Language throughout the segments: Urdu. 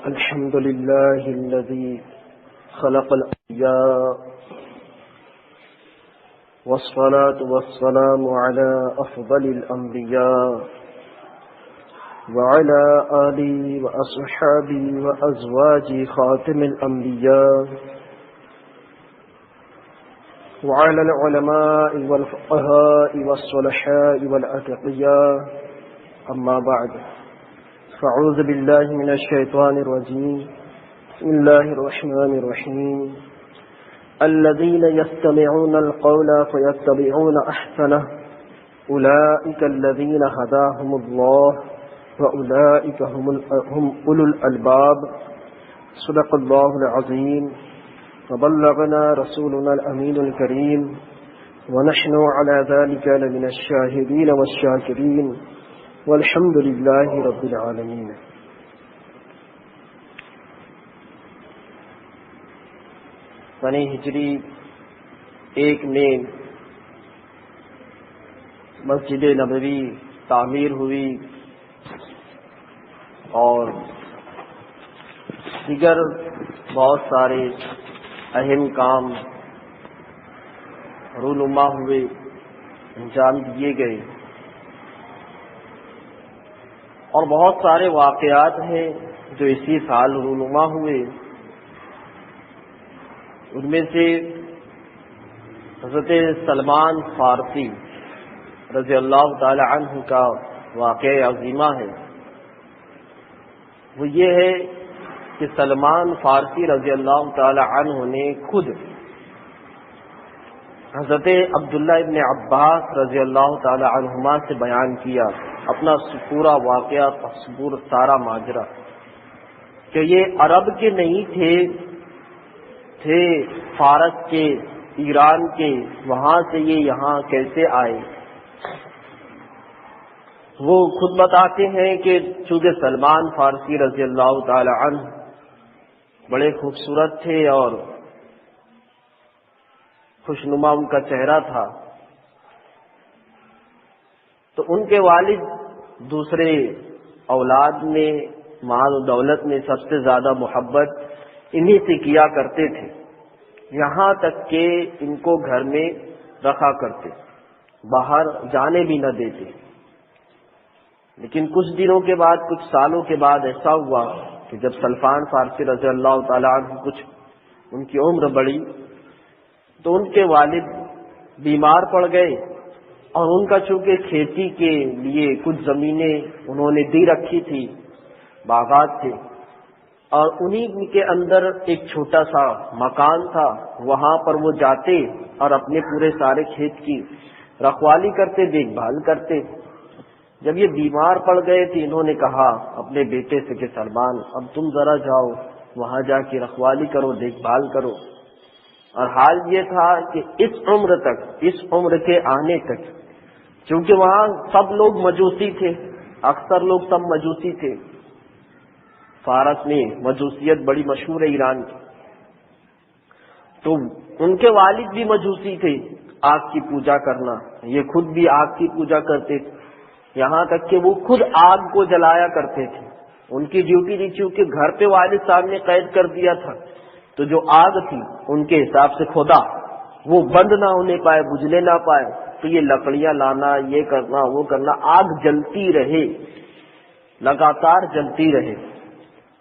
الحمد لله الذي خلق الأنبياء والصلاة والسلام على أفضل الأنبياء وعلى آله وأصحابه وأزواجه خاتم الأنبياء وعلى العلماء والفقهاء والصلحاء والأتقياء. أما بعد، فأعوذ بالله من الشيطان الرجيم. بسم الله الرحمن الرحيم. الذين يستمعون القول فيتبعون أحسنه أولئك الذين هداهم الله وأولئك هم أولو الألباب. صدق الله العظيم وبلغنا رسولنا الأمين الكريم ونحن على ذلك لمن الشاهدين والشاكرين والحمد لله رب العالمين. سنہ ہجری 1 میں مسجد نبوی تعمیر ہوئی اور دیگر بہت سارے اہم کام رونما ہوئے، انجام دیے گئے، اور بہت سارے واقعات ہیں جو اسی سال رونما ہوئے۔ ان میں سے حضرت سلمان فارسی رضی اللہ تعالی عنہ کا واقعہ عظیمہ ہے۔ وہ یہ ہے کہ سلمان فارسی رضی اللہ تعالی عنہ نے خود حضرت عبداللہ ابن عباس رضی اللہ تعالی عنہما سے بیان کیا اپنا پورا واقعہ، سارا ماجرا، کہ یہ عرب کے نہیں تھے فارس کے، ایران کے، وہاں سے یہ یہاں کیسے آئے۔ وہ خود بتاتے ہیں کہ چونکہ سلمان فارسی رضی اللہ تعالی عنہ بڑے خوبصورت تھے اور خوشنما ان کا چہرہ تھا، تو ان کے والد دوسرے اولاد میں، مال و دولت میں سب سے زیادہ محبت انہی سے کیا کرتے تھے، یہاں تک کہ ان کو گھر میں رکھا کرتے، باہر جانے بھی نہ دیتے۔ لیکن کچھ دنوں کے بعد، کچھ سالوں کے بعد ایسا ہوا کہ جب سلمان فارسی رضی اللہ تعالیٰ عنہ کچھ ان کی عمر بڑھی تو ان کے والد بیمار پڑ گئے، اور ان کا چونکہ کھیتی کے لیے کچھ زمینیں انہوں نے دی رکھی تھی، باغات تھے، اور انہی کے اندر ایک چھوٹا سا مکان تھا، وہاں پر وہ جاتے اور اپنے پورے سارے کھیت کی رکھوالی کرتے، دیکھ بھال کرتے۔ جب یہ بیمار پڑ گئے تو انہوں نے کہا اپنے بیٹے سے کہ سلمان، اب تم ذرا جاؤ وہاں جا کے رکھوالی کرو، دیکھ بھال کرو۔ اور حال یہ تھا کہ اس عمر کے آنے تک، چونکہ وہاں سب لوگ مجوسی تھے، اکثر لوگ سب مجوسی تھے، فارس میں مجوسیت بڑی مشہور ہے ایران کی، تو ان کے والد بھی مجوسی تھے، آگ کی پوجا کرنا، یہ خود بھی آگ کی پوجا کرتے تھے، یہاں تک کہ وہ خود آگ کو جلایا کرتے تھے۔ ان کی ڈیوٹی تھی، چونکہ گھر پہ والد صاحب نے قید کر دیا تھا، تو جو آگ تھی ان کے حساب سے خدا وہ بند نہ ہونے پائے، بجھنے نہ پائے، تو یہ لکڑیاں لانا، یہ کرنا، وہ کرنا، آگ جلتی رہے، لگاتار جلتی رہے،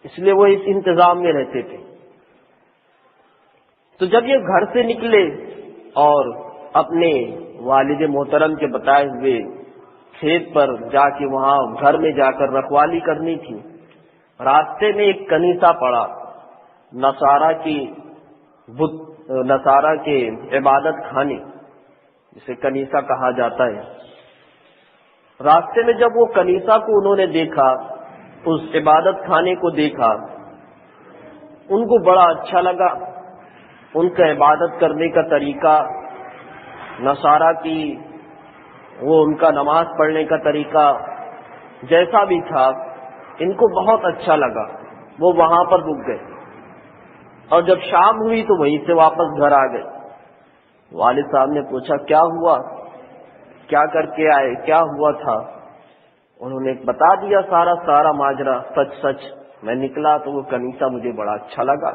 اس لیے وہ اس انتظام میں رہتے تھے۔ تو جب یہ گھر سے نکلے اور اپنے والد محترم کے بتائے ہوئے کھیت پر جا کے وہاں گھر میں جا کر رکھوالی کرنی تھی، راستے میں ایک کنیسہ پڑا، نصارہ کے عبادت خانے جسے کنیسہ کہا جاتا ہے۔ راستے میں جب وہ کنیسہ کو انہوں نے دیکھا، اس عبادت خانے کو دیکھا، ان کو بڑا اچھا لگا۔ ان کا عبادت کرنے کا طریقہ، نصارہ کی وہ ان کا نماز پڑھنے کا طریقہ جیسا بھی تھا، ان کو بہت اچھا لگا۔ وہ وہاں پر رک گئے، اور جب شام ہوئی تو وہیں سے واپس گھر آ گئے۔ والد صاحب نے پوچھا کیا ہوا، کیا کر کے آئے، کیا ہوا تھا؟ انہوں نے بتا دیا سارا ماجرا، سچ میں نکلا تو وہ کنیسہ مجھے بڑا اچھا لگا،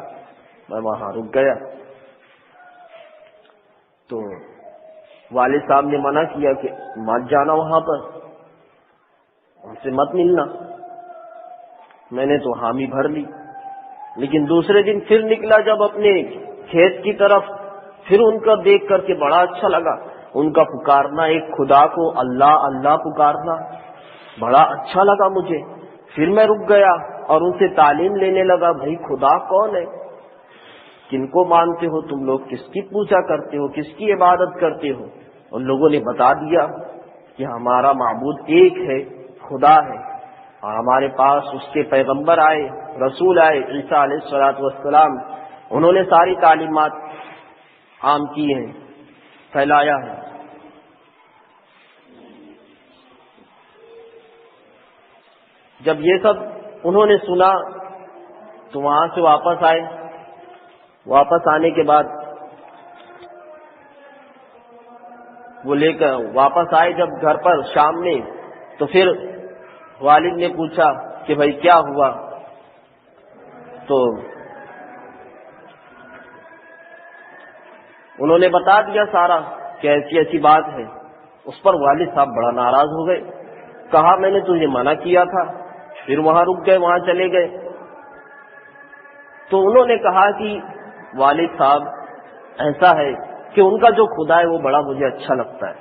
میں وہاں رک گیا۔ تو والد صاحب نے منع کیا کہ مت جانا وہاں پر، ان سے مت ملنا۔ میں نے تو حامی بھر لی، لیکن دوسرے دن پھر نکلا جب اپنے کھیت کی طرف، پھر ان کا دیکھ کر کے بڑا اچھا لگا، ان کا پکارنا، ایک خدا کو اللہ اللہ پکارنا بڑا اچھا لگا مجھے۔ پھر میں رک گیا اور ان سے تعلیم لینے لگا، بھائی خدا کون ہے، کن کو مانتے ہو تم لوگ، کس کی پوجا کرتے ہو، کس کی عبادت کرتے ہو؟ ان لوگوں نے بتا دیا کہ ہمارا معبود ایک ہے، خدا ہے، اور ہمارے پاس اس کے پیغمبر آئے، رسول آئے، عیسیٰ علیہ الصلوۃ والسلام، انہوں نے ساری تعلیمات عام کی ہیں، پھیلایا ہے۔ جب یہ سب انہوں نے سنا تو وہاں سے واپس آئے۔ واپس آنے کے بعد وہ لے کر واپس آئے جب گھر پر شام میں، تو پھر والد نے پوچھا کہ بھائی کیا ہوا؟ تو انہوں نے بتا دیا سارا کہ ایسی ایسی بات ہے۔ اس پر والد صاحب بڑا ناراض ہو گئے، کہا میں نے تجھے منع کیا تھا، پھر وہاں رک گئے، وہاں چلے گئے۔ تو انہوں نے کہا کہ والد صاحب ایسا ہے کہ ان کا جو خدا ہے وہ بڑا مجھے اچھا لگتا ہے،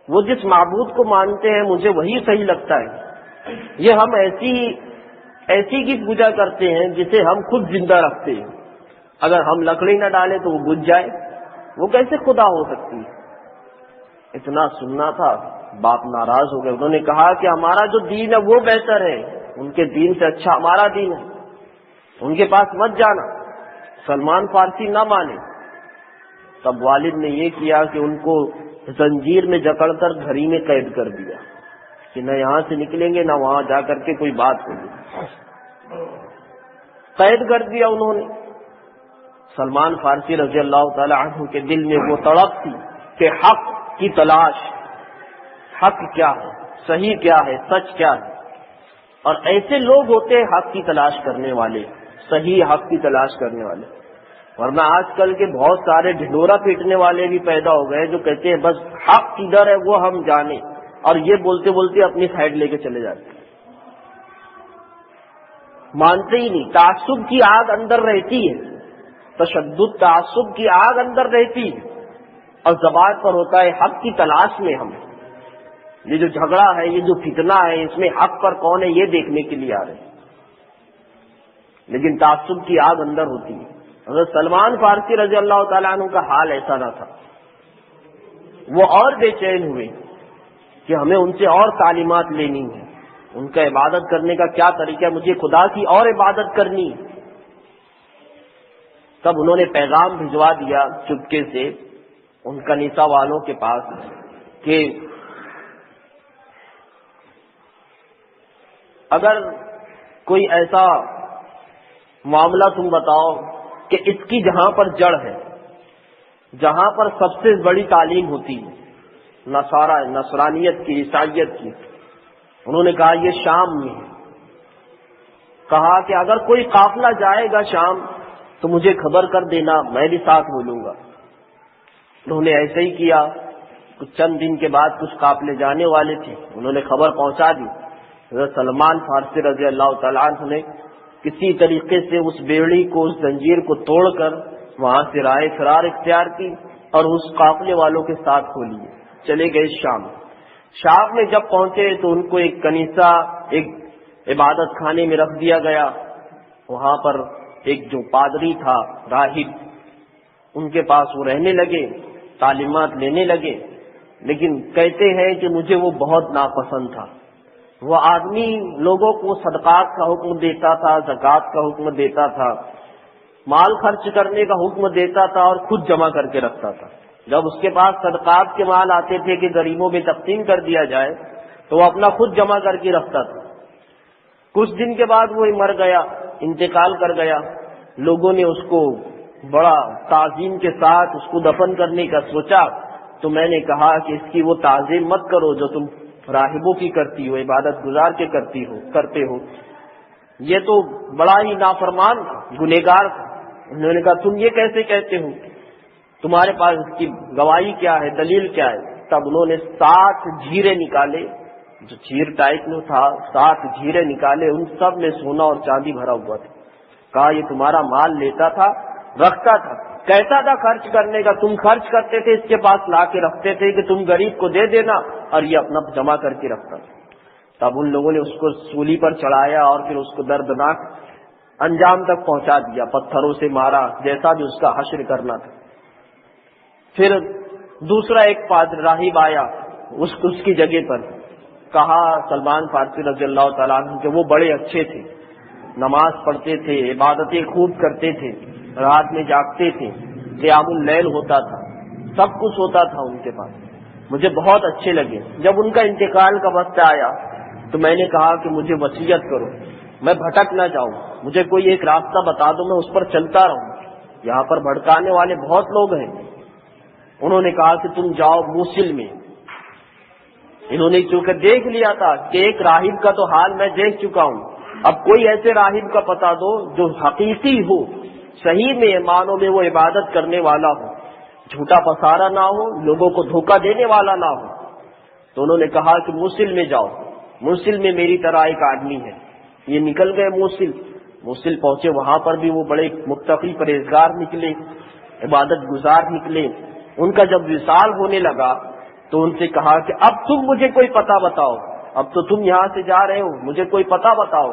وہ جس معبود کو مانتے ہیں مجھے وہی صحیح لگتا ہے۔ یہ ہم ایسی کی پوجا کرتے ہیں جسے ہم خود زندہ رکھتے ہیں، اگر ہم لکڑی نہ ڈالیں تو وہ بجھ جائے، وہ کیسے خدا ہو سکتی ہے؟ اتنا سننا تھا، باپ ناراض ہو گئے۔ انہوں نے کہا کہ ہمارا جو دین ہے وہ بہتر ہے، ان کے دین سے اچھا ہمارا دین ہے، ان کے پاس مت جانا، سلمان فارسی نہ مانے۔ تب والد نے یہ کیا کہ ان کو زنجیر میں جکڑ کر گھڑی میں قید کر دیا کہ نہ یہاں سے نکلیں گے، نہ وہاں جا کر کے کوئی بات ہوگی۔ قید کر دیا انہوں نے۔ سلمان فارسی رضی اللہ تعالی عنہ کے دل میں وہ تڑپ تھی کہ حق کی تلاش، حق کیا ہے، صحیح کیا ہے، سچ کیا ہے۔ اور ایسے لوگ ہوتے ہیں حق کی تلاش کرنے والے، صحیح حق کی تلاش کرنے والے۔ ورنہ آج کل کے بہت سارے ڈھنڈورا پیٹنے والے بھی پیدا ہو گئے جو کہتے ہیں بس حق کدھر ہے وہ ہم جانیں، اور یہ بولتے بولتے اپنی سائڈ لے کے چلے جاتے ہیں، مانتے ہی نہیں۔ تعصب کی آگ اندر رہتی ہے، تشدد تعصب کی آگ اندر رہتی ہے، اور زبان پر ہوتا ہے حق کی تلاش میں ہم۔ یہ جو جھگڑا ہے، یہ جو فتنہ ہے، اس میں حق پر کون ہے یہ دیکھنے کے لیے آ رہے ہیں، لیکن تعصب کی آگ اندر ہوتی ہے۔ حضرت سلمان فارسی رضی اللہ تعالیٰ عنہ کا حال ایسا نہ تھا، وہ اور بے چین ہوئے کہ ہمیں ان سے اور تعلیمات لینی ہے، ان کا عبادت کرنے کا کیا طریقہ ہے، مجھے خدا کی اور عبادت کرنی ہے۔ تب انہوں نے پیغام بھجوا دیا چپکے سے ان کنیسہ والوں کے پاس کہ اگر کوئی ایسا معاملہ تم بتاؤ کہ اس کی جہاں پر جڑ ہے، جہاں پر سب سے بڑی تعلیم ہوتی ہے نصرانیت کی، عیسائیت کی، انہوں نے کہا یہ شام میں ہے۔ کہا کہ اگر کوئی قافلہ جائے گا شام تو مجھے خبر کر دینا، میں بھی ساتھ بولوں گا۔ انہوں نے ایسے ہی کیا۔ کچھ چند دن کے بعد کچھ قافلے جانے والے تھے، انہوں نے خبر پہنچا دی۔ حضرت سلمان فارسی رضی اللہ تعالیٰ عنہ نے کسی طریقے سے اس بیڑی کو، اس زنجیر کو توڑ کر وہاں سے راہ فرار اختیار کی اور اس قافلے والوں کے ساتھ ہو لیے، چلے گئے شام۔ شام میں جب پہنچے تو ان کو ایک کنیسہ، ایک عبادت خانے میں رکھ دیا گیا۔ وہاں پر ایک جو پادری تھا، راہب، ان کے پاس وہ رہنے لگے، تعلیمات لینے لگے، لیکن کہتے ہیں کہ مجھے وہ بہت ناپسند تھا۔ وہ آدمی لوگوں کو صدقات کا حکم دیتا تھا، زکوٰۃ کا حکم دیتا تھا، مال خرچ کرنے کا حکم دیتا تھا اور خود جمع کر کے رکھتا تھا۔ جب اس کے پاس صدقات کے مال آتے تھے کہ غریبوں میں تقسیم کر دیا جائے تو وہ اپنا خود جمع کر کے رکھتا تھا۔ کچھ دن کے بعد وہ مر گیا، انتقال کر گیا۔ لوگوں نے اس کو بڑا تعظیم کے ساتھ اس کو دفن کرنے کا سوچا، تو میں نے کہا کہ اس کی وہ تعظیم مت کرو جو تم راہبوں کی کرتی ہو، عبادت گزار کے کرتے ہو۔ یہ تو بڑا ہی نافرمان گنہگار تھا۔ انہوں نے کہا تم یہ کیسے کہتے ہو، تمہارے پاس اس کی گواہی کیا ہے، دلیل کیا ہے؟ تب انہوں نے 7 جھیرے نکالے، جو جھیر ٹائپ میں تھا 7 جھیرے نکالے، ان سب میں سونا اور چاندی بھرا ہوا تھا۔ کہا یہ تمہارا مال لیتا تھا، رکھتا تھا، کہتا تھا خرچ کرنے کا، تم خرچ کرتے تھے، اس کے پاس لا کے رکھتے تھے کہ تم غریب کو دے دینا، اور یہ اپنا جمع کر کے رکھتا تھا۔ تب ان لوگوں نے اس کو سولی پر چڑھایا اور پھر اس کو دردناک انجام تک پہنچا دیا، پتھروں سے مارا، جیسا بھی اس کا حشر کرنا تھا۔ پھر دوسرا ایک راہب آیا اس کی جگہ پر، کہا سلمان فارسی رضی اللہ تعالیٰ عنہ کہ وہ بڑے اچھے تھے، نماز پڑھتے تھے، عبادتیں خوب کرتے تھے، رات میں جاگتے تھے، قیام اللیل ہوتا تھا، سب کچھ ہوتا تھا ان کے پاس، مجھے بہت اچھے لگے۔ جب ان کا انتقال کا وقت آیا تو میں نے کہا کہ مجھے وصیت کرو، میں بھٹک نہ جاؤں، مجھے کوئی ایک راستہ بتا دو، میں اس پر چلتا رہوں، یہاں پر بھٹکانے والے بہت لوگ ہیں۔ انہوں نے کہا کہ تم جاؤ موصل میں۔ انہوں نے چونکہ دیکھ لیا تھا کہ ایک راہب کا تو حال میں دیکھ چکا ہوں، اب کوئی ایسے راہب کا پتا دو جو حقیقی ہو، صحیح میں معنوں میں وہ عبادت کرنے والا ہو، جھوٹا پسارا نہ ہو، لوگوں کو دھوکہ دینے والا نہ ہو۔ تو انہوں نے کہا کہ موصل میں جاؤ، موصل میں میری طرح ایک آدمی ہے۔ یہ نکل گئے موصل پہنچے، وہاں پر بھی وہ بڑے متقی پرہیزگار نکلے، عبادت گزار نکلے۔ ان کا جب وصال ہونے لگا تو ان سے کہا کہ اب تم مجھے کوئی پتہ بتاؤ، اب تو تم یہاں سے جا رہے ہو، مجھے کوئی پتہ بتاؤ۔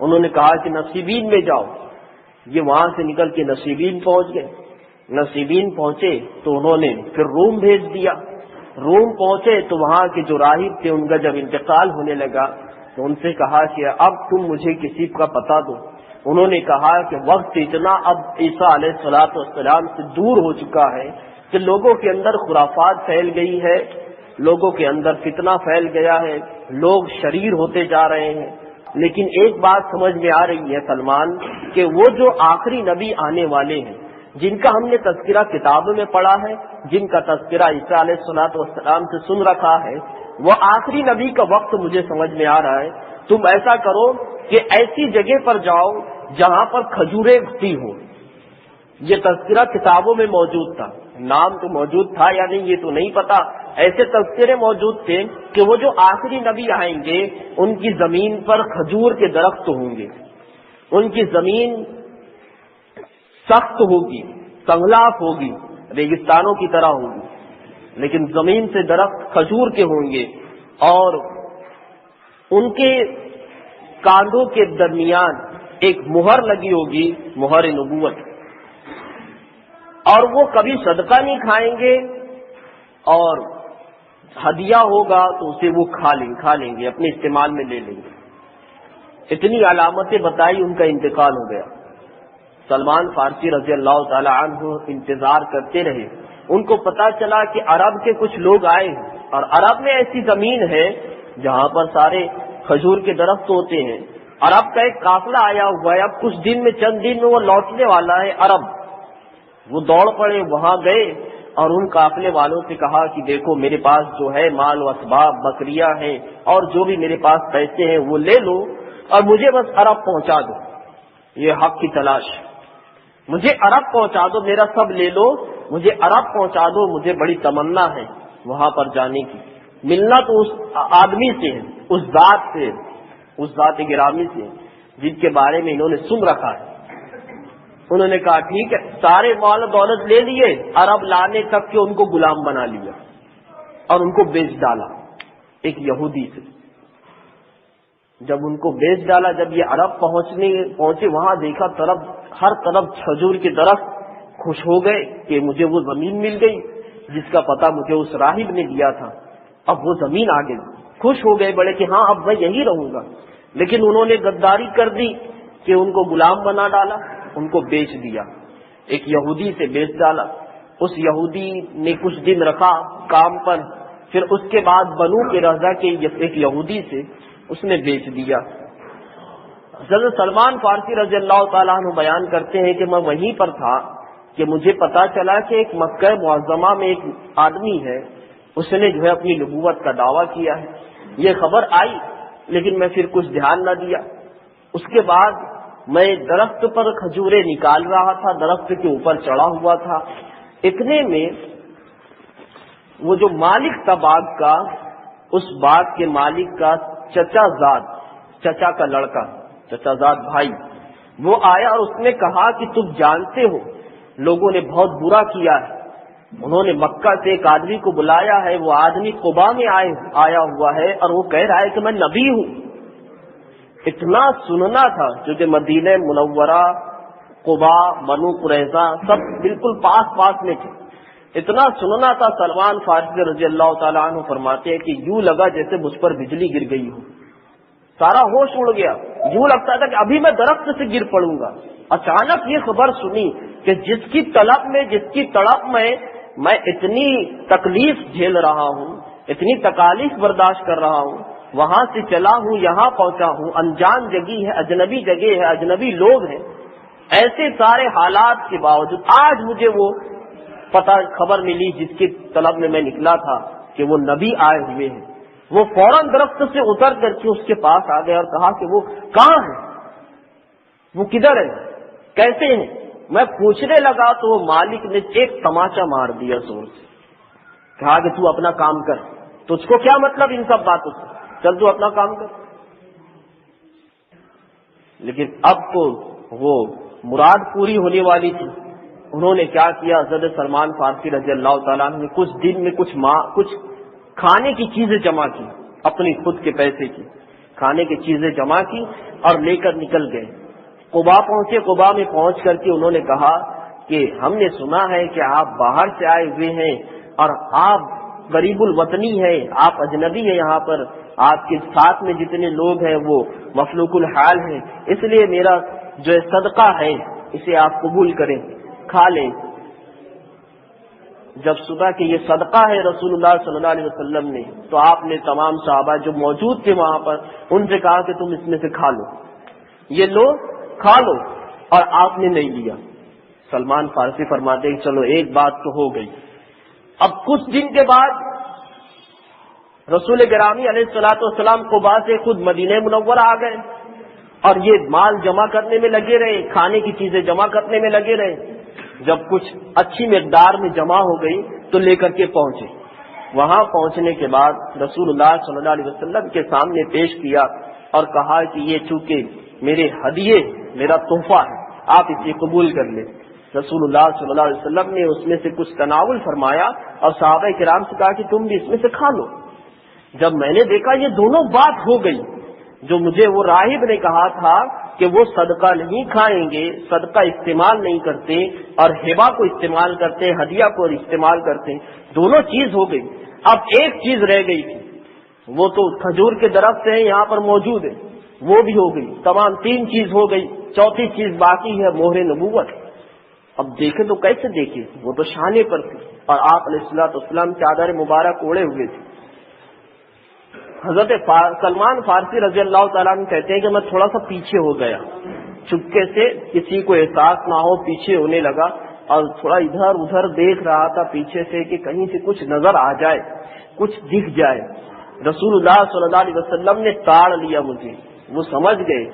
انہوں نے کہا کہ نصیبین میں جاؤ۔ یہ وہاں سے نکل کے نصیبین پہنچ گئے۔ نصیبین پہنچے تو انہوں نے پھر روم بھیج دیا۔ روم پہنچے تو وہاں کے جو راہب تھے ان کا جب انتقال ہونے لگا تو ان سے کہا کہ اب تم مجھے کسی کا پتہ دو۔ انہوں نے کہا کہ وقت اتنا اب عیسیٰ علیہ الصلوۃ والسلام سے دور ہو چکا ہے کہ لوگوں کے اندر خرافات پھیل گئی ہے، لوگوں کے اندر فتنہ پھیل گیا ہے، لوگ شریر ہوتے جا رہے ہیں، لیکن ایک بات سمجھ میں آ رہی ہے سلمان کہ وہ جو آخری نبی آنے والے ہیں جن کا ہم نے تذکرہ کتابوں میں پڑھا ہے، جن کا تذکرہ عیسیٰ علیہ الصلوۃ والسلام سے سن رکھا ہے، وہ آخری نبی کا وقت مجھے سمجھ میں آ رہا ہے۔ تم ایسا کرو کہ ایسی جگہ پر جاؤ جہاں پر کھجوریں اگتی ہوں۔ یہ تذکرہ کتابوں میں موجود تھا، نام تو موجود تھا یا نہیں یہ تو نہیں پتا، ایسے تذکرے موجود تھے کہ وہ جو آخری نبی آئیں گے ان کی زمین پر کھجور کے درخت ہوں گے، ان کی زمین سخت ہوگی، سنگلاف ہوگی، ریگستانوں کی طرح ہوگی، لیکن زمین سے درخت کھجور کے ہوں گے، اور ان کے کاندھوں کے درمیان ایک مہر لگی ہوگی، مہر نبوت، اور وہ کبھی صدقہ نہیں کھائیں گے، اور ہدیہ ہوگا تو اسے وہ کھا لیں گے، اپنے استعمال میں لے لیں گے۔ اتنی علامتیں بتائی، ان کا انتقال ہو گیا۔ سلمان فارسی رضی اللہ تعالی عنہ انتظار کرتے رہے۔ ان کو پتا چلا کہ عرب کے کچھ لوگ آئے ہیں، اور عرب میں ایسی زمین ہے جہاں پر سارے کھجور کے درخت ہوتے ہیں۔ عرب کا ایک قافلہ آیا ہوا ہے، اب کچھ دن میں، چند دن میں وہ لوٹنے والا ہے عرب۔ وہ دوڑ پڑے، وہاں گئے اور ان قافلے والوں سے کہا کہ دیکھو میرے پاس جو ہے مال و اسباب، بکریاں ہیں، اور جو بھی میرے پاس پیسے ہیں وہ لے لو، اور مجھے بس عرب پہنچا دو، یہ حق کی تلاش، مجھے عرب پہنچا دو، میرا سب لے لو، مجھے عرب پہنچا دو، مجھے بڑی تمنا ہے وہاں پر جانے کی، ملنا تو اس آدمی سے ہے، اس ذات سے، اس ذات گرامی سے جن کے بارے میں انہوں نے سن رکھا ہے۔ انہوں نے کہا ٹھیک ہے، سارے مال و دولت لے لیے، عرب لانے تک کہ ان کو غلام بنا لیا اور ان کو بیچ ڈالا ایک یہودی سے۔ جب ان کو بیچ ڈالا، جب یہ عرب پہنچے، وہاں دیکھا ہر طرف کھجور کے درخت، خوش ہو گئے کہ مجھے وہ زمین مل گئی جس کا پتہ مجھے اس راہب نے دیا تھا، اب وہ زمین آ گئی، خوش ہو گئے بڑے کہ ہاں اب میں یہی رہوں گا۔ لیکن انہوں نے غداری کر دی کہ ان کو غلام بنا ڈالا، ان کو بیچ دیا، ایک یہودی سے بیچ ڈالا۔ اس یہودی نے کچھ دن رکھا کام پر، پھر اس کے بعد بنو کے رضا کے ایک یہودی سے اس نے بیچ دیا۔ حضرت سلمان فارسی رضی اللہ تعالیٰ عنہ بیان کرتے ہیں کہ میں وہیں پر تھا کہ مجھے پتا چلا کہ ایک مکہ معظمہ میں ایک آدمی ہے، اس نے جو ہے اپنی نبوت کا دعویٰ کیا ہے۔ یہ خبر آئی لیکن میں پھر کچھ دھیان نہ دیا، اس کے بعد میں درخت پر کھجوریں نکال رہا تھا، درخت کے اوپر چڑھا ہوا تھا، اتنے میں وہ جو مالک تھا باغ کا، اس باغ کے مالک کا چچا کا لڑکا، چچا زاد بھائی، وہ آیا اور اس نے کہا کہ تم جانتے ہو لوگوں نے بہت برا کیا ہے، انہوں نے مکہ سے ایک آدمی کو بلایا ہے، وہ آدمی قباء میں آیا ہوا ہے اور وہ کہہ رہا ہے کہ میں نبی ہوں۔ اتنا سننا تھا کیونکہ مدینہ منورہ، قباء، بنو قریظہ سب بالکل پاس پاس میں تھے، اتنا سننا تھا۔ سلمان فارسی رضی اللہ تعالیٰ عنہ فرماتے ہیں کہ یوں لگا جیسے مجھ پر بجلی گر گئی ہو، سارا ہوش اڑ گیا، یوں لگتا تھا کہ ابھی میں درخت سے گر پڑوں گا۔ اچانک یہ خبر سنی کہ جس کی طلب میں، جس کی تڑپ میں اتنی تکلیف جھیل رہا ہوں، اتنی تکالیف برداشت کر رہا ہوں، وہاں سے چلا ہوں، یہاں پہنچا ہوں، انجان جگہ ہے، اجنبی جگہ ہے، اجنبی لوگ ہیں، ایسے سارے حالات کے باوجود آج مجھے وہ خبر ملی جس کی طلب میں نکلا تھا کہ وہ نبی آئے ہوئے ہیں۔ وہ فوراً درخت سے اتر کر کے اس کے پاس آ گئے اور کہا کہ وہ کہاں ہے، وہ کدھر ہے، کیسے ہیں؟ میں پوچھنے لگا تو وہ مالک نے ایک تماچا مار دیا زور سے، کہا کہ تو اپنا کام کر، تجھ کو کیا مطلب ان سب باتوں سے، چل تو اپنا کام کر۔ لیکن اب تو وہ مراد پوری ہونے والی تھی۔ انہوں نے کیا کیا، حضرت سلمان فارسی رضی اللہ تعالیٰ عنہ نے کچھ دن میں کچھ کھانے کی چیزیں جمع کی، اپنی خود کے پیسے کی کھانے کی چیزیں جمع کی اور لے کر نکل گئے۔ قباء پہنچے، قباء میں پہنچ کر کے انہوں نے کہا کہ ہم نے سنا ہے کہ آپ باہر سے آئے ہوئے ہیں اور آپ غریب الوطنی ہیں، آپ اجنبی ہیں، یہاں پر آپ کے ساتھ میں جتنے لوگ ہیں وہ مفلوق الحال ہیں، اس لیے میرا جو صدقہ ہے اسے آپ قبول کریں، کھا لیں۔ جب صبح کہ یہ صدقہ ہے رسول اللہ صلی اللہ علیہ وسلم نے، تو آپ نے تمام صحابہ جو موجود تھے وہاں پر ان سے کہا کہ تم اس میں سے کھا لو، یہ لو کھا لو، اور آپ نے نہیں لیا۔ سلمان فارسی فرماتے ہیں چلو ایک بات تو ہو گئی۔ اب کچھ دن کے بعد رسول گرامی علیہ الصلوۃ والسلام قباء سے خود مدینہ منورہ آ گئے اور یہ مال جمع کرنے میں لگے رہے، کھانے کی چیزیں جمع کرنے میں لگے رہے۔ جب کچھ اچھی مقدار میں جمع ہو گئی تو لے کر کے پہنچے۔ وہاں پہنچنے کے بعد رسول اللہ صلی اللہ علیہ وسلم کے سامنے پیش کیا اور کہا کہ یہ چونکہ میرے ہدیے، میرا تحفہ ہے، آپ اسے قبول کر لیں۔ رسول اللہ صلی اللہ علیہ وسلم نے اس میں سے کچھ تناول فرمایا اور صحابہ کرام سے کہا کہ تم بھی اس میں سے کھا لو۔ جب میں نے دیکھا یہ دونوں بات ہو گئی، جو مجھے وہ راہب نے کہا تھا کہ وہ صدقہ نہیں کھائیں گے، صدقہ استعمال نہیں کرتے اور ہبہ کو استعمال کرتے، ہدیہ کو استعمال کرتے، دونوں چیز ہو گئی۔ اب ایک چیز رہ گئی تھی، وہ تو کھجور کے درخت ہیں یہاں پر موجود ہے، وہ بھی ہو گئی، تمام تین چیز ہو گئی، چوتھی چیز باقی ہے مہر نبوت۔ اب دیکھیں تو کیسے دیکھیں، وہ تو شانے پر تھی اور آپ علیہ الصلوۃ والسلام چادر مبارک اوڑے ہوئے تھے۔ حضرت سلمان فارسی رضی اللہ تعالیٰ عنہ کہتے ہیں کہ میں تھوڑا سا پیچھے ہو گیا، چپکے سے، کسی کو احساس نہ ہو، پیچھے ہونے لگا اور تھوڑا ادھر ادھر دیکھ رہا تھا پیچھے سے کہ کہیں سے کچھ نظر آ جائے، کچھ دکھ جائے۔ رسول اللہ صلی اللہ علیہ وسلم نے تاڑ لیا مجھے، وہ سمجھ گئے،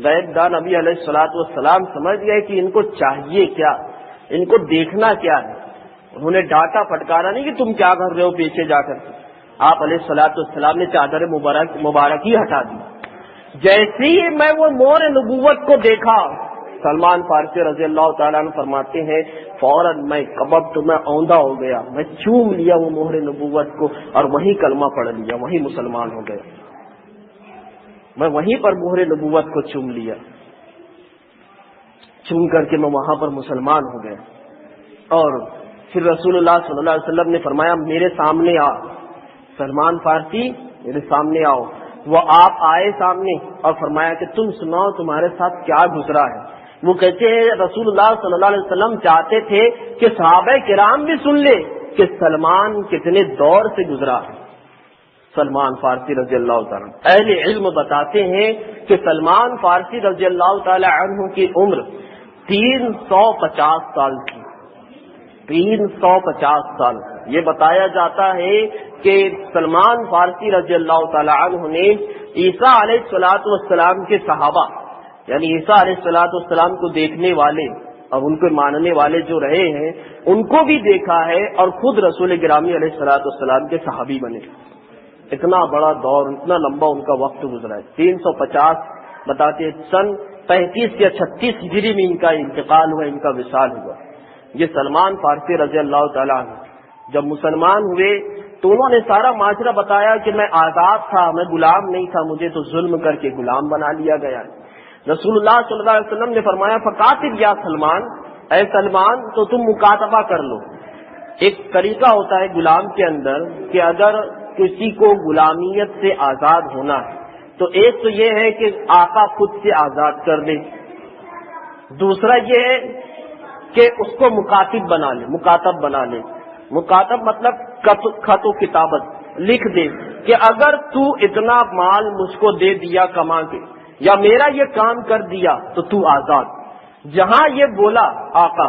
غیب دان نبی علیہ الصلوۃ والسلام سمجھ گئے کہ ان کو چاہیے کیا، ان کو دیکھنا کیا ہے۔ انہوں نے ڈانٹا پھٹکارا نہیں کہ تم کیا کر رہے ہو پیچھے جا کر کے۔ آپ علیہ الصلوۃ والسلام نے چادر مبارک ہی ہٹا دی۔ جیسے ہی میں وہ مہر نبوت کو دیکھا، سلمان فارسی رضی اللہ تعالیٰ عنہ فرماتے ہیں فوراً میں کبب میں اوندا ہو گیا، میں چوم لیا وہ مہر نبوت کو اور وہیں کلمہ پڑھ لیا، وہیں مسلمان ہو گیا۔ میں وہیں پر مہر نبوت کو چوم لیا، چوم کر کے میں وہاں پر مسلمان ہو گیا۔ اور پھر رسول اللہ صلی اللہ علیہ وسلم نے فرمایا میرے سامنے آ، سلمان فارسی میرے سامنے آؤ۔ وہ آپ آئے سامنے اور فرمایا کہ تم سناؤ تمہارے ساتھ کیا گزرا ہے۔ وہ کہتے ہیں رسول اللہ صلی اللہ علیہ وسلم چاہتے تھے کہ صحابہ کرام بھی سن لے کہ سلمان کتنے دور سے گزرا ہے۔ سلمان فارسی رضی اللہ تعالیٰ اہل علم بتاتے ہیں کہ سلمان فارسی رضی اللہ تعالی عنہ کی عمر 350 سال تھی، 350 سال۔ یہ بتایا جاتا ہے کہ سلمان فارسی رضی اللہ تعالی عنہ نے عیسیٰ علیہ الصلوۃ والسلام کے صحابہ یعنی عیسیٰ علیہ السلام کو دیکھنے والے اور ان کو ماننے والے جو رہے ہیں ان کو بھی دیکھا ہے اور خود رسول گرامی علیہ السلام کے صحابی بنے. اتنا بڑا دور، اتنا لمبا ان کا وقت گزرا ہے. 350 بتاتے ہیں سن 35 یا 36 ہجری میں ان کا انتقال ہوا، ان کا وصال ہوا. یہ سلمان فارسی رضی اللہ تعالیٰ عنہ جب مسلمان ہوئے تو انہوں نے سارا ماجرا بتایا کہ میں آزاد تھا، میں غلام نہیں تھا، مجھے تو ظلم کر کے غلام بنا لیا گیا. رسول اللہ صلی اللہ علیہ وسلم نے فرمایا فقاتل یا سلمان، اے سلمان تو تم مکاتبہ کر لو. ایک طریقہ ہوتا ہے غلام کے اندر کہ اگر کسی کو غلامیت سے آزاد ہونا ہے تو ایک تو یہ ہے کہ آقا خود سے آزاد کر دے، دوسرا یہ ہے کہ اس کو مکاتب بنا لے، مکاتب بنا لے. مکاتب مطلب خط و کتابت لکھ دے کہ اگر تو اتنا مال مجھ کو دے دیا کما کے یا میرا یہ کام کر دیا تو تو آزاد. جہاں یہ بولا آقا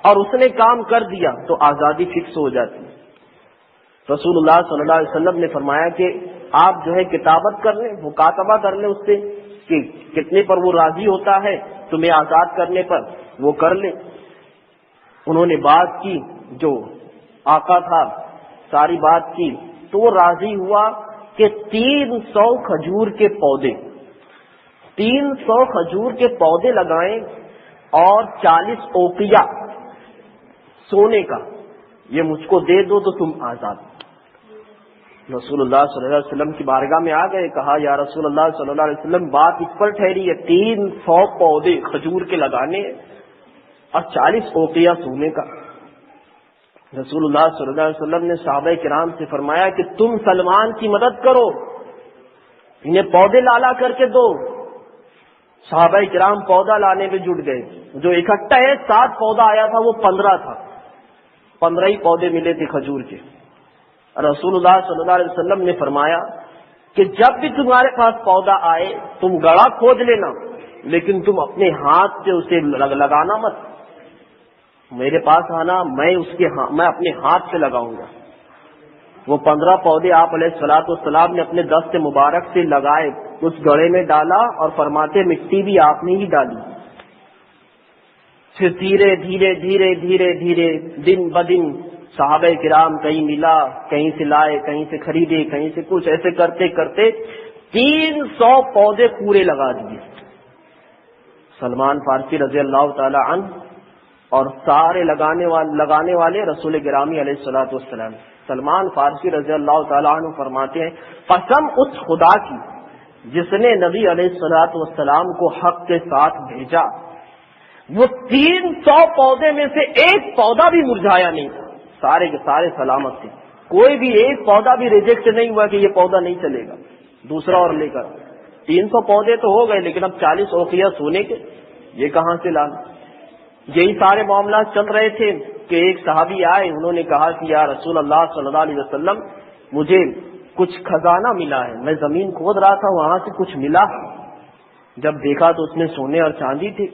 اور اس نے کام کر دیا تو آزادی فکس ہو جاتی. رسول اللہ صلی اللہ علیہ وسلم نے فرمایا کہ آپ جو ہے کتابت کر لیں، مکاتبہ کر لیں اس سے کہ کتنے پر وہ راضی ہوتا ہے تمہیں آزاد کرنے پر، وہ کر لیں. انہوں نے بات کی، جو آقا تھا ساری بات کی تو وہ راضی ہوا کہ 300 کھجور کے پودے 300 کھجور کے پودے لگائیں اور 40 اوقیہ سونے کا یہ مجھ کو دے دو تو تم آزاد. رسول اللہ صلی اللہ علیہ وسلم کی بارگاہ میں آ گئے، کہا یا رسول اللہ صلی اللہ علیہ وسلم بات اس پر ٹھہری ہے 300 پودے کھجور کے لگانے اور 40 اوقیہ سونے کا. رسول اللہ صلی اللہ علیہ وسلم نے صحابہ کرام سے فرمایا کہ تم سلمان کی مدد کرو، انہیں پودے لالا کر کے دو. صحابہ کرام پودا لانے میں جٹ گئے. جو اکٹھا ہے 7 پودا آیا تھا وہ 15 تھا، 15 ہی پودے ملے تھے کھجور کے. رسول اللہ صلی اللہ علیہ وسلم نے فرمایا کہ جب بھی تمہارے پاس پودا آئے تم گڑھا کھود لینا، لیکن تم اپنے ہاتھ سے اسے لگانا مت. میرے پاس آنا، میں اپنے ہاتھ سے لگاؤں گا. وہ 15 پودے آپ علیہ الصلوۃ والسلام نے اپنے دست مبارک سے لگائے، اس گڑھے میں ڈالا اور فرماتے مٹی بھی آپ نے ہی ڈالی. پھر دھیرے دھیرے دھیرے دھیرے دھیرے دن بدن صحابہ کرام کہیں ملا، کہیں سے لائے، کہیں سے خریدے، کہیں سے کچھ، ایسے کرتے کرتے 300 پودے پورے لگا دیے. سلمان فارسی رضی اللہ تعالی عنہ اور سارے لگانے والے رسول گرامی علیہ الصلوۃ والسلام. سلمان فارسی رضی اللہ تعالیٰ عنہ فرماتے ہیں قسم اس خدا کی جس نے نبی علیہ الصلوۃ والسلام کو حق کے ساتھ بھیجا، وہ 300 پودے میں سے ایک پودا بھی مرجھایا نہیں تھا، سارے کے سارے سلامت تھے. کوئی بھی ایک پودا بھی ریجیکٹ نہیں ہوا کہ یہ پودا نہیں چلے گا، دوسرا اور لے کر. 300 پودے تو ہو گئے لیکن اب 40 اوقیہ سونے کے یہ کہاں سے لانا. یہی سارے معاملات چل رہے تھے کہ ایک صحابی آئے، انہوں نے کہا کہ یا رسول اللہ صلی اللہ علیہ وسلم مجھے کچھ خزانہ ملا ہے، میں زمین کھود رہا تھا وہاں سے کچھ ملا. جب دیکھا تو اس میں سونے اور چاندی تھے.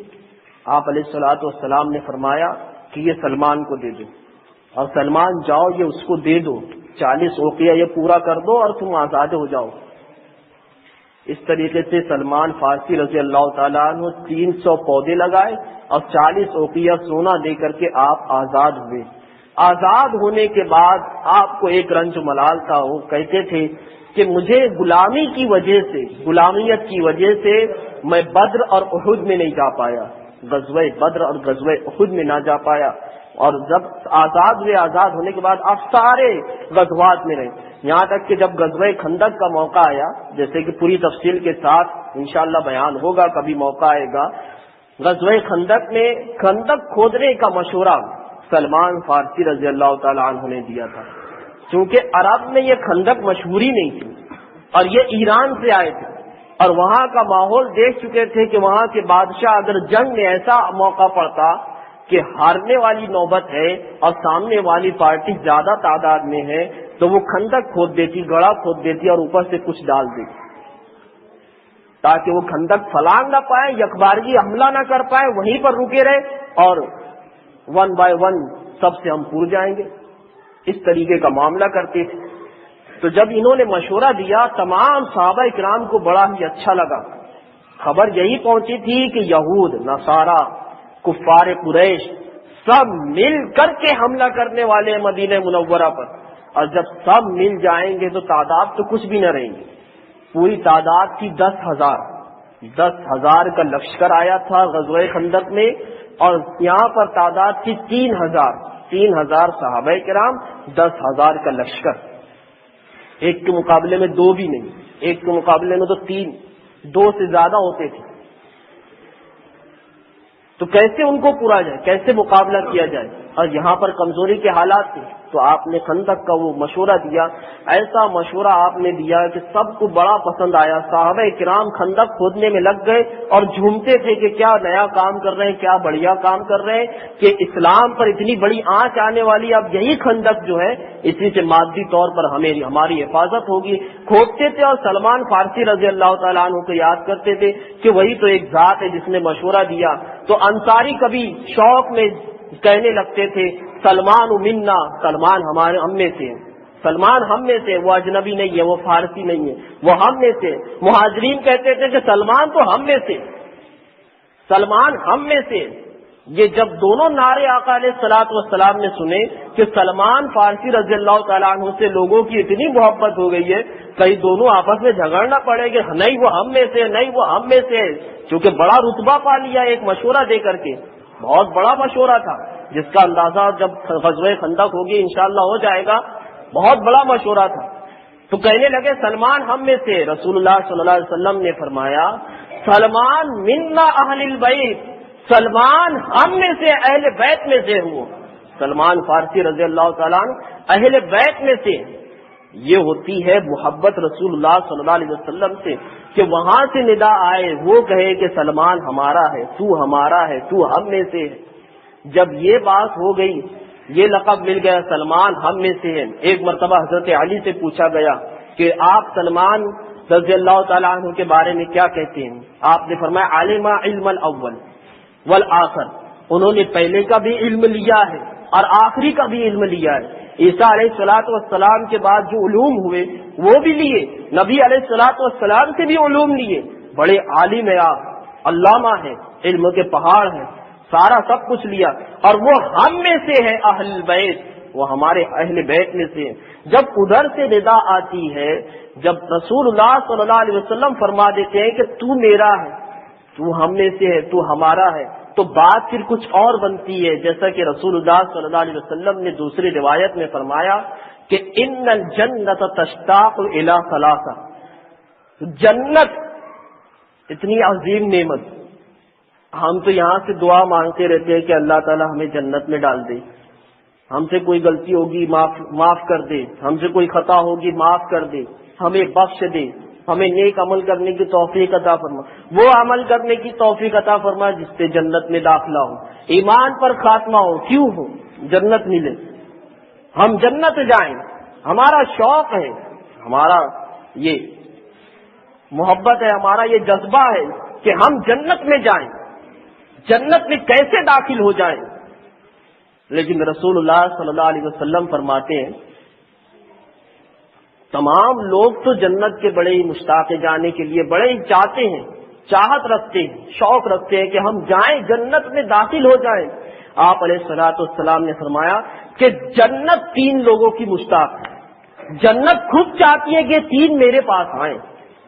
آپ علیہ الصلوۃ والسلام نے فرمایا کہ یہ سلمان کو دے دو، اور سلمان جاؤ یہ اس کو دے دو، 40 اوقیہ یہ پورا کر دو اور تم آزاد ہو جاؤ. اس طریقے سے سلمان فارسی رضی اللہ تعالیٰ عنہ 300 پودے لگائے اور 40 اوقیہ سونا دے کر کے آپ آزاد ہوئے. آزاد ہونے کے بعد آپ کو ایک رنج ملال تھا. وہ کہتے تھے کہ مجھے غلامی کی وجہ سے، غلامیت کی وجہ سے میں بدر اور احد میں نہیں جا پایا، غزوہ بدر اور غزوہ احد میں نہ جا پایا. اور جب آزاد ہوئے، آزاد ہونے کے بعد آپ سارے غزوات میں رہے، یہاں تک کہ جب غزوہ خندق کا موقع آیا، جیسے کہ پوری تفصیل کے ساتھ انشاءاللہ بیان ہوگا، کبھی موقع آئے گا. غزوہ خندق میں خندق کھودنے کا مشورہ سلمان فارسی رضی اللہ تعالی عنہ نے دیا تھا. چونکہ عرب میں یہ خندق مشہوری نہیں تھی اور یہ ایران سے آئے تھے اور وہاں کا ماحول دیکھ چکے تھے کہ وہاں کے بادشاہ اگر جنگ میں ایسا موقع پڑتا کہ ہارنے والی نوبت ہے اور سامنے والی پارٹی زیادہ تعداد میں ہے تو وہ خندق کھود دیتی، گڑھا کھود دیتی اور اوپر سے کچھ ڈال دیتی تاکہ وہ خندق پھلانگ نہ پائے، یکبارگی حملہ نہ کر پائے، وہیں پر رکے رہے اور 1 بائی 1 سب سے ہم پور جائیں گے. اس طریقے کا معاملہ کرتے تھے. تو جب انہوں نے مشورہ دیا تمام صحابہ کرام کو بڑا ہی اچھا لگا خبر یہی پہنچی تھی کہ یہود، نصارا، کفار قریش سب مل کر کے حملہ کرنے والے ہیں مدینہ منورہ پر، اور جب سب مل جائیں گے تو تعداد تو کچھ بھی نہ رہیں گی. پوری تعداد تھی 10,000 کا لشکر آیا تھا غزوہ خندق میں، اور یہاں پر تعداد تھی 3,000 صحابہ کرام، 10,000 کا لشکر. ایک کے مقابلے میں 2 بھی نہیں، ایک کے مقابلے میں تو 3، 2 سے زیادہ ہوتے تھے. تو کیسے ان کو پورا جائے، کیسے مقابلہ کیا جائے؟ اور یہاں پر کمزوری کے حالات تھے تو آپ نے خندق کا وہ مشورہ دیا. ایسا مشورہ آپ نے دیا کہ سب کو بڑا پسند آیا. صحابہ کرام خندق کھودنے میں لگ گئے اور جھومتے تھے کہ کیا نیا کام کر رہے ہیں، کیا بڑھیا کام کر رہے ہیں کہ اسلام پر اتنی بڑی آنچ آنے والی. اب یہی خندق جو ہے اسی سے مادی طور پر ہماری حفاظت ہوگی. کھودتے تھے اور سلمان فارسی رضی اللہ تعالیٰ عنہ کو یاد کرتے تھے کہ وہی تو ایک ذات ہے جس نے مشورہ دیا. تو انصاری کبھی شوق میں کہنے لگتے تھے سلمان منا، سلمان ہم میں سے، سلمان ہم میں سے، وہ اجنبی نہیں ہے، وہ فارسی نہیں ہے، وہ ہم میں سے. مہاجرین کہتے تھے کہ سلمان تو ہم میں سے، سلمان ہم میں سے. یہ جب دونوں نعرے آقا علیہ الصلوۃ والسلام نے سنے کہ سلمان فارسی رضی اللہ تعالیٰ عنہ سے لوگوں کی اتنی محبت ہو گئی ہے کہیں دونوں آپس میں جھگڑنا پڑے کہ نہیں وہ ہم میں سے، نہیں وہ ہم میں سے. چونکہ بڑا رتبہ پا لیا ایک مشورہ دے کر کے، بہت بڑا مشورہ تھا جس کا اندازہ جب غزوہ خندق ہوگی انشاءاللہ ہو جائے گا. بہت بڑا مشورہ تھا. تو کہنے لگے سلمان ہم میں سے. رسول اللہ صلی اللہ علیہ وسلم نے فرمایا سلمان منا اہل البیت، سلمان ہم میں سے، اہل بیت میں سے ہوں. سلمان فارسی رضی اللہ تعالیٰ عنہ اہل بیت میں سے. یہ ہوتی ہے محبت رسول اللہ صلی اللہ علیہ وسلم سے کہ وہاں سے ندا آئے، وہ کہے کہ سلمان ہمارا ہے، تو ہمارا ہے، تو ہم میں سے ہے. جب یہ بات ہو گئی، یہ لقب مل گیا سلمان ہم میں سے ہے. ایک مرتبہ حضرت علی سے پوچھا گیا کہ آپ سلمان رضی اللہ تعالیٰ عنہ کے بارے میں کیا کہتے ہیں؟ آپ نے فرمایا علم علم الاول والآخر، انہوں نے پہلے کا بھی علم لیا ہے اور آخری کا بھی علم لیا ہے. عیسیٰ علیہ الصلوۃ والسلام کے بعد جو علوم ہوئے وہ بھی لیے، نبی علیہ الصلوۃ والسلام سے بھی علوم لیے. بڑے عالم ہیں آپ، علامہ ہیں، علم کے پہاڑ ہیں، سارا سب کچھ لیا. اور وہ ہم میں سے ہے اہل بیت، وہ ہمارے اہل بیت میں سے. جب ادھر سے ندا آتی ہے، جب رسول اللہ صلی اللہ علیہ وسلم فرما دیتے ہیں کہ تو میرا ہے، تو ہم میں سے ہے، تو ہمارا ہے، تو بات پھر کچھ اور بنتی ہے. جیسا کہ رسول اللہ صلی اللہ علیہ وسلم نے دوسری روایت میں فرمایا کہ ان الجنت تشتاق الی ثلاثہ، جنت اتنی عظیم نعمت. ہم تو یہاں سے دعا مانگتے رہتے ہیں کہ اللہ تعالی ہمیں جنت میں ڈال دے، ہم سے کوئی غلطی ہوگی معاف کر دے، ہم سے کوئی خطا ہوگی معاف کر دے، ہمیں بخش دے، ہمیں نیک عمل کرنے کی توفیق عطا فرما، وہ عمل کرنے کی توفیق عطا فرما جس سے جنت میں داخلہ ہو، ایمان پر خاتمہ ہو، کیوں ہو، جنت ملے، ہم جنت جائیں. ہمارا شوق ہے، ہمارا یہ محبت ہے، ہمارا یہ جذبہ ہے کہ ہم جنت میں جائیں، جنت میں کیسے داخل ہو جائیں. لیکن رسول اللہ صلی اللہ علیہ وسلم فرماتے ہیں تمام لوگ تو جنت کے بڑے ہی مشتاق جانے کے لیے، بڑے ہی چاہتے ہیں، چاہت رکھتے ہیں، شوق رکھتے ہیں کہ ہم جائیں، جنت میں داخل ہو جائیں. آپ علیہ الصلوۃ والسلام نے فرمایا کہ جنت 3 لوگوں کی مشتاق ہے. جنت خود چاہتی ہے کہ 3 میرے پاس آئیں،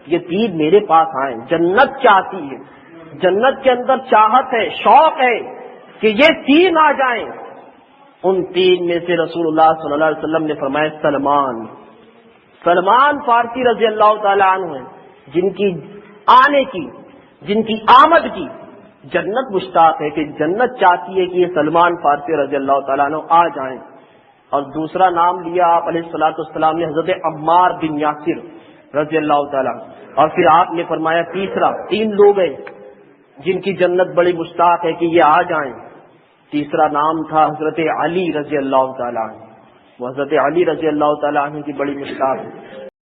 یہ 3 میرے پاس آئیں. جنت چاہتی ہے، جنت کے اندر چاہت ہے، شوق ہے کہ یہ 3 آ جائیں. ان 3 میں سے رسول اللہ صلی اللہ علیہ وسلم نے فرمایا سلمان فارسی رضی اللہ تعالیٰ عنہ ہیں، جن کی آنے کی، جن کی آمد کی جنت مشتاق ہے، کہ جنت چاہتی ہے کہ یہ سلمان فارسی رضی اللہ تعالیٰ عنہ آ جائیں. اور دوسرا نام لیا آپ علیہ الصلوۃ والسلام نے حضرت عمار بن یاسر رضی اللہ تعالیٰ عنہ. اور پھر آپ نے فرمایا تیسرا، 3 لوگ ہیں جن کی جنت بڑی مشتاق ہے کہ یہ آ جائیں. تیسرا نام تھا حضرت علی رضی اللہ تعالیٰ عنہ. وہ حضرت علی رضی اللہ تعالیٰ عنہ کی بڑی مشتاق ہے.